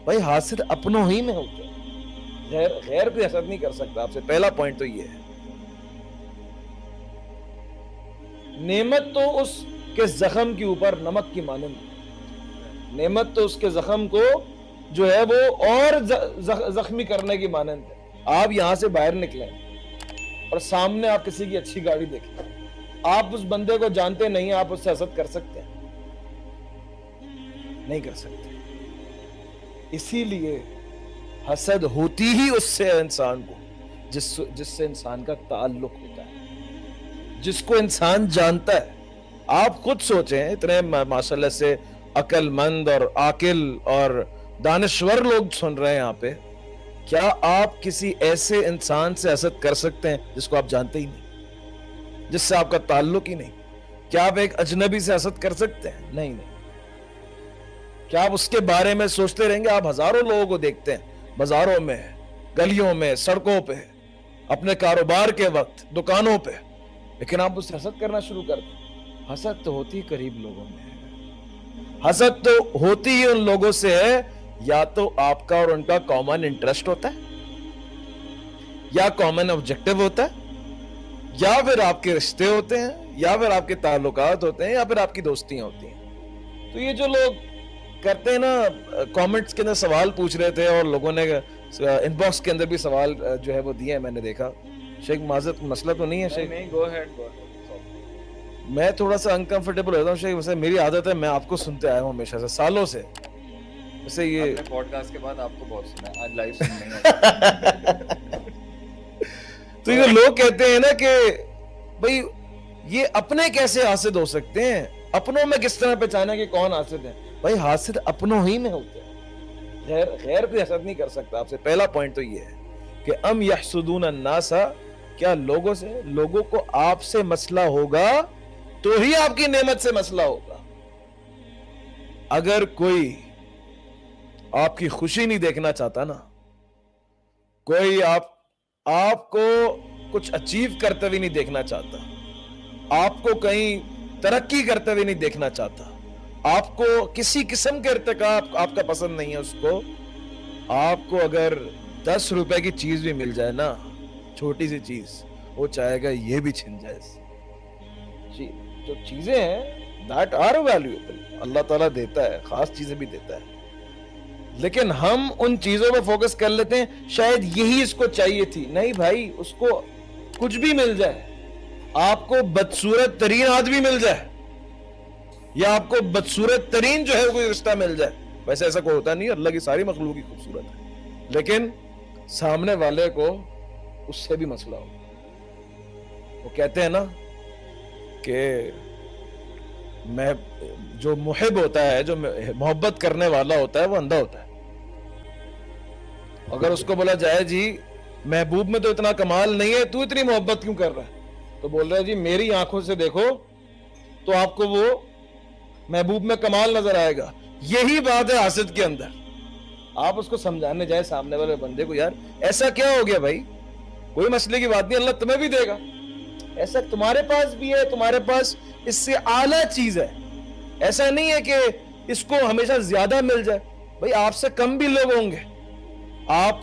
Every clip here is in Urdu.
بھائی حاسد اپنوں ہی میں ہوتے ہیں, غیر کوئی حسد نہیں کر سکتا آپ سے. پہلا پوائنٹ تو یہ ہے. نعمت تو اس کے زخم کے اوپر نمک کی مانند ہے. نعمت تو اس کے زخم کو جو ہے وہ اور زخمی کرنے کی مانند ہے. آپ یہاں سے باہر نکلیں اور سامنے آپ کسی کی اچھی گاڑی دیکھیں, آپ اس بندے کو جانتے نہیں, آپ اس سے حسد کر سکتے ہیں؟ نہیں کر سکتے. اسی لیے حسد ہوتی ہی اس سے انسان کو جس سے انسان کا تعلق ہوتا ہے, جس کو انسان جانتا ہے. آپ خود سوچیں, اتنے ماشاءاللہ سے عقل مند اور عاقل اور دانشور لوگ سن رہے ہیں یہاں پہ, کیا آپ کسی ایسے انسان سے حسد کر سکتے ہیں جس کو آپ جانتے ہی نہیں, جس سے آپ کا تعلق ہی نہیں؟ کیا آپ ایک اجنبی سے حسد کر سکتے ہیں؟ نہیں. کیا آپ اس کے بارے میں سوچتے رہیں گے؟ آپ ہزاروں لوگوں کو دیکھتے ہیں بازاروں میں, گلیوں میں, سڑکوں پہ, اپنے کاروبار کے وقت, دکانوں پہ, لیکن آپ اس سے حسد کرنا شروع کر دیں. حسد تو ہوتی قریب لوگوں میں ہے. حسد تو ہوتی ہی ان لوگوں سے ہے, یا تو آپ کا اور ان کا کامن انٹرسٹ ہوتا ہے, یا کامن آبجیکٹو ہوتا ہے, یا پھر آپ کے رشتے ہوتے ہیں, یا پھر آپ کے تعلقات ہوتے ہیں, یا پھر آپ کی دوستیاں ہوتی ہیں. تو یہ جو لوگ کرتے ہیں نا, کامنٹس کے اندر سوال پوچھ رہے تھے اور لوگوں نے ان باکس کے اندر بھی سوال جو ہے وہ دیے ہیں, میں نے دیکھا. شیخ معذرت, مسئلہ تو نہیں ہے شیخ؟ نہیں, گو ہیڈ. میں تھوڑا سا انکمفرٹیبل ہوتا ہوں شیخ, ویسے میری عادت ہے, میں آپ کو سنتے آیا ہوں ہمیشہ سے, سالوں سے. ویسے یہ پوڈ کاسٹ کے بعد آپ کو بہت سنا ہے, آج لائیو سننے. تو یہ لوگ کہتے ہیں نا کہ بھئی یہ اپنے کیسے حاسد ہو سکتے ہیں, اپنوں میں کس طرح پہچانے کہ کون حاسد ہے؟ بھائی حاسد اپنوں ہی میں ہوتے ہیں, غیر کوئی حسد نہیں کر سکتا آپ سے. پہلا پوائنٹ تو یہ ہے کہ ام یحسدون الناس, کیا لوگوں کو آپ سے مسئلہ ہوگا تو ہی آپ کی نعمت سے مسئلہ ہوگا. اگر کوئی آپ کی خوشی نہیں دیکھنا چاہتا نا, کوئی آپ کو کچھ اچیو کرتے ہوئے نہیں دیکھنا چاہتا, آپ کو کہیں ترقی کرتے ہوئے نہیں دیکھنا چاہتا, آپ کو کسی قسم کے ارتکاب آپ کا پسند نہیں ہے اس کو, آپ کو اگر 10 روپے کی چیز بھی مل جائے نا, چھوٹی سی چیز, وہ چاہے گا یہ بھی چھن جائے. جو چیزیں ہیں that are valuable, اللہ تعالیٰ دیتا ہے, خاص چیزیں بھی دیتا ہے, لیکن ہم ان چیزوں پہ فوکس کر لیتے ہیں, شاید یہی اس کو چاہیے تھی. نہیں بھائی, اس کو کچھ بھی مل جائے, آپ کو بدصورت ترین آدمی مل جائے, یا آپ کو بدصورت ترین جو ہے کوئی رشتہ مل جائے, ویسے ایسا کوئی ہوتا نہیں, اللہ کی ساری مخلوق ہی خوبصورت ہے, لیکن سامنے والے کو اس سے بھی مسئلہ ہو. وہ کہتے ہیں نا کہ میں جو محب ہوتا ہے, جو محبت کرنے والا ہوتا ہے, وہ اندھا ہوتا ہے. اگر اس کو بولا جائے جی محبوب میں تو اتنا کمال نہیں ہے, تو اتنی محبت کیوں کر رہا ہے, تو بول رہا ہے جی میری آنکھوں سے دیکھو تو آپ کو وہ محبوب میں کمال نظر آئے گا. یہی بات ہے حاسد کے اندر. آپ اس کو سمجھانے جائے سامنے والے بندے کو, یار ایسا کیا ہو گیا بھائی, کوئی مسئلے کی بات نہیں, اللہ تمہیں بھی دے گا, ایسا تمہارے پاس بھی ہے, تمہارے پاس اس سے اعلیٰ چیز ہے. ایسا نہیں ہے کہ اس کو ہمیشہ زیادہ مل جائے, بھائی آپ سے کم بھی لوگ ہوں گے. آپ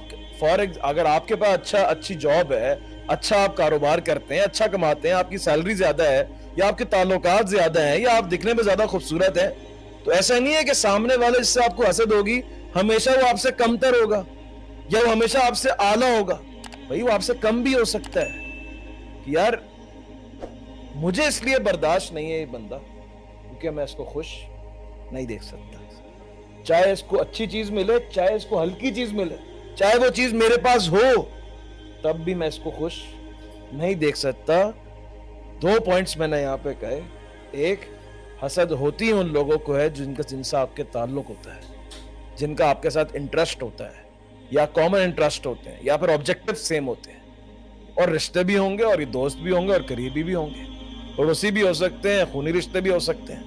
اگر آپ کے پاس اچھی جاب ہے, اچھا آپ کاروبار کرتے ہیں, اچھا کماتے ہیں, آپ کی سیلری زیادہ ہے, یا آپ کے تعلقات زیادہ ہیں, یا آپ دکھنے میں زیادہ خوبصورت ہیں, تو ایسا نہیں ہے کہ سامنے والے جس سے آپ کو حسد ہوگی ہمیشہ وہ آپ سے کم تر ہوگا, یا وہ ہمیشہ آپ سے اعلیٰ ہوگا. بھائی وہ آپ سے کم بھی ہو سکتا ہے کہ یار مجھے اس لیے برداشت نہیں ہے یہ بندہ, کیونکہ میں اس کو خوش نہیں دیکھ سکتا. چاہے اس کو اچھی چیز ملے, چاہے اس کو ہلکی چیز ملے, چاہے وہ چیز میرے پاس ہو, تب بھی میں اس کو خوش نہیں دیکھ سکتا. 2 پوائنٹس میں نے یہاں پہ کہے. ایک, حسد ہوتی ان لوگوں کو ہے جن سے آپ کے تعلق ہوتا ہے, جن کا آپ کے ساتھ انٹرسٹ ہوتا ہے, یا کامن انٹرسٹ ہوتے ہیں, یا پھر آبجیکٹو سیم ہوتے ہیں, اور رشتے بھی ہوں گے, اور یہ دوست بھی ہوں گے, اور قریبی بھی ہوں گے, پڑوسی بھی ہو سکتے ہیں, خونی رشتے بھی ہو سکتے ہیں.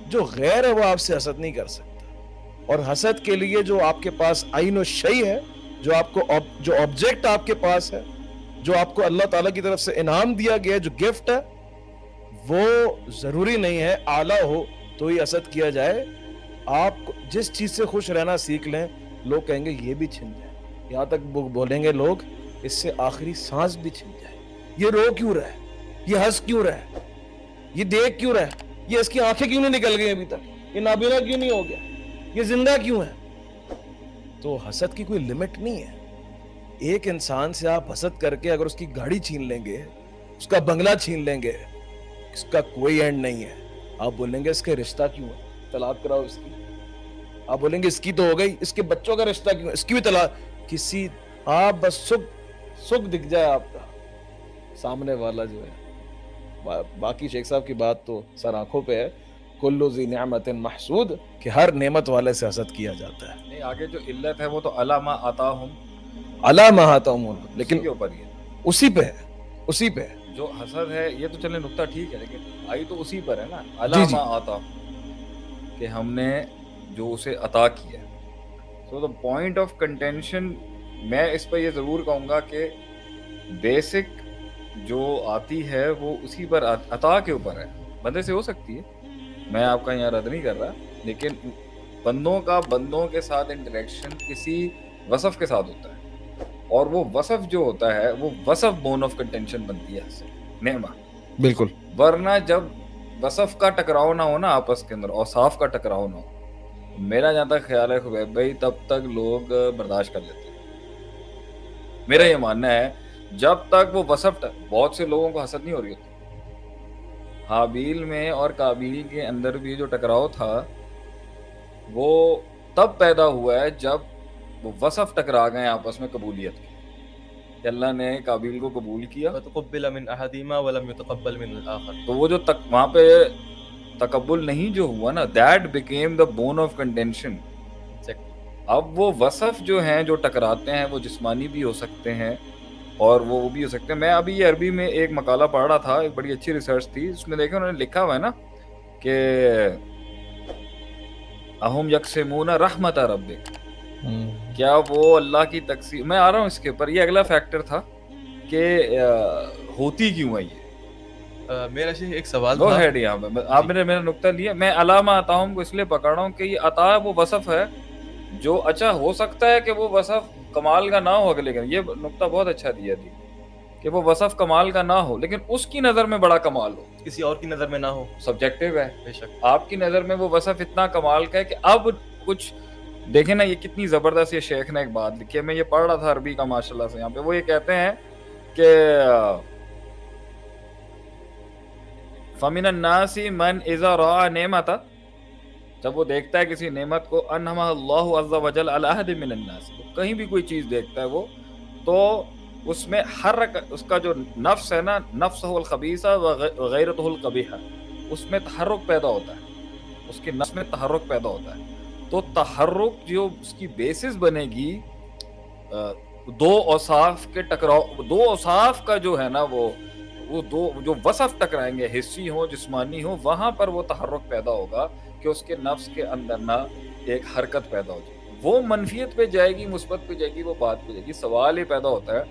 جو غیر ہے وہ آپ سے حسد نہیں کر سکتا. اور حسد کے لیے جو آپ کے پاس عین و شیء ہے, جو آبجیکٹ آپ کے پاس ہے, جو آپ کو اللہ تعالیٰ کی طرف سے انعام دیا گیا ہے, جو گفٹ ہے, وہ ضروری نہیں ہے اعلیٰ ہو تو ہی حسد کیا جائے. آپ جس چیز سے خوش رہنا سیکھ لیں, لوگ کہیں گے یہ بھی چھن جائے, یہاں تک وہ بولیں گے لوگ اس سے آخری سانس بھی چھن جائے. یہ رو کیوں رہا ہے, یہ ہنس کیوں رہا ہے, یہ دیکھ کیوں رہا ہے, یہ اس کی آنکھیں کیوں نہیں نکل گئی ابھی تک, یہ نابینا کیوں نہیں ہو گیا, یہ زندہ کیوں ہے. تو حسد کی کوئی لمٹ نہیں ہے. ایک انسان سے آپ حسد کر کے اگر اس کی گاڑی چھین لیں گے, اس کا بنگلہ چھین لیں گے, اس کا کوئی اینڈ نہیں ہے. آپ بولیں گے اس کے رشتہ کیوں ہے, طلاق کراؤ اس کی. آپ بولیں گے اس کی تو ہو گئی, اس کے بچوں کا رشتہ کیوں ہے, اس کی بھی طلاق. کسی آپ بس سکھ دکھ جائے آپ کا سامنے والا جو ہے. باقی شیخ صاحب کی بات تو سر آنکھوں پہ ہے. کلو ذی نعمت محسود, کہ ہر نعمت والے سے حسد کیا جاتا ہے. نہیں, آگے جو علت ہے وہ تو علامہ عطاہم اللہ مہاتا ہوں, لیکن کے اوپر ہی ہے. اسی پہ ہے, اسی پہ ہے. جو حسد ہے یہ تو چلے نقطہ ٹھیک ہے, لیکن آئی تو اسی پر ہے نا, جی. علامہ عطاہم, کہ ہم نے جو اسے عطا کیا. سو دا پوائنٹ آف کنٹینشن, میں اس پہ یہ ضرور کہوں گا کہ بیسک جو آتی ہے وہ اسی پر, عطا کے اوپر ہے. بندے سے ہو سکتی ہے, میں آپ کا یہاں رد نہیں کر رہا, لیکن بندوں کا بندوں کے ساتھ انٹریکشن کسی وصف کے ساتھ ہوتا ہے, اور وہ وصف جو ہوتا ہے وہ وصف بون آف کنٹینشن بنتی ہے حسد نعمت. بالکل. ورنہ جب وصف کا ٹکراؤ نہ ہو نا آپس کے اندر, اوصاف کا ٹکراؤ نہ ہو, میرا جہاں تک خیال ہے خبیب بھائی, تب تک لوگ برداشت کر لیتے ہیں. میرا یہ ماننا ہے جب تک وہ وصف, بہت سے لوگوں کو حسد نہیں ہو رہی ہوتی. حابیل میں اور قابیل کے اندر بھی جو ٹکراؤ تھا وہ تب پیدا ہوا ہے جب وہ وصف ٹکرا گئے آپس میں قبولیت کے, کہ اللہ نے قابیل کو قبول کیا فتقبل من احدهما ولم يتقبل من الاخر. تو وہ جو وہاں پہ تقبل نہیں جو ہوا نا, that became the bone of contention. اب وہ وصف جو ہیں جو ٹکراتے ہیں وہ جسمانی بھی ہو سکتے ہیں اور وہ بھی ہو سکتے ہیں. میں ابھی یہ عربی میں ایک مقالہ پڑھ رہا تھا, ایک بڑی اچھی ریسرچ تھی, اس میں دیکھا انہوں نے لکھا ہوا ہے نا کہ اہم یقسمون رحمت ربک, کیا وہ اللہ کی تقسیم. میں آ رہا ہوں اس کے اوپر, یہ اگلا فیکٹر تھا کہ ہوتی کیوں ہے یہ. میرا شیخ ایک سوال گو تھا. ہیڈ, یہاں پہ آپ نے میرا نقطہ لیا. میں علامہ عطاہم کو اس لیے پکڑ رہا ہوں کہ یہ عطا وہ وصف ہے جو, اچھا ہو سکتا ہے کہ وہ وصف کمال کا نہ ہو, لیکن یہ نقطہ بہت اچھا دیا تھی کہ وہ وصف کمال کا نہ ہو لیکن اس کی نظر میں بڑا کمال ہو, کسی اور کی نظر میں نہ ہو. سبجیکٹیو ہے. بے شک. آپ کی نظر میں وہ وصف اتنا کمال کا ہے کہ اب کچھ دیکھیں نا, یہ کتنی زبردست یہ شیخ نے ایک بات لکھی ہے, میں یہ پڑھ رہا تھا عربی کا ماشاءاللہ سے. یہاں پہ وہ یہ کہتے ہیں کہ فَمِنَ النَّاسِ مَنْ إِذَا رَأَى نِعْمَةً, جب وہ دیکھتا ہے کسی نعمت کو, أَنْعَمَهَا اللَّهُ عَزَّ وَجَلَّ عَلَىٰ أَحَدٍ مِنَ النَّاسِ, کہیں بھی کوئی چیز دیکھتا ہے وہ, تو اس میں اس کا جو نفس ہے نا, نفسہ الخبیثہ وغیرتہ القبیحہ, اس میں تحرک پیدا ہوتا ہے, اس کے نفس میں تحرک پیدا ہوتا ہے. تو تحرک جو اس کی بیسس بنے گی دو اوصاف کے ٹکراؤ, دو اوصاف کا جو ہے نا وہ دو جو وصف ٹکرائیں گے, حسی ہو جسمانی ہو, وہاں پر وہ تحرک پیدا ہوگا کہ اس کے نفس کے اندر نا ایک حرکت پیدا ہو جائے. وہ منفیت پہ جائے گی, مثبت پہ جائے گی, وہ بات پہ جائے گی. سوال یہ پیدا ہوتا ہے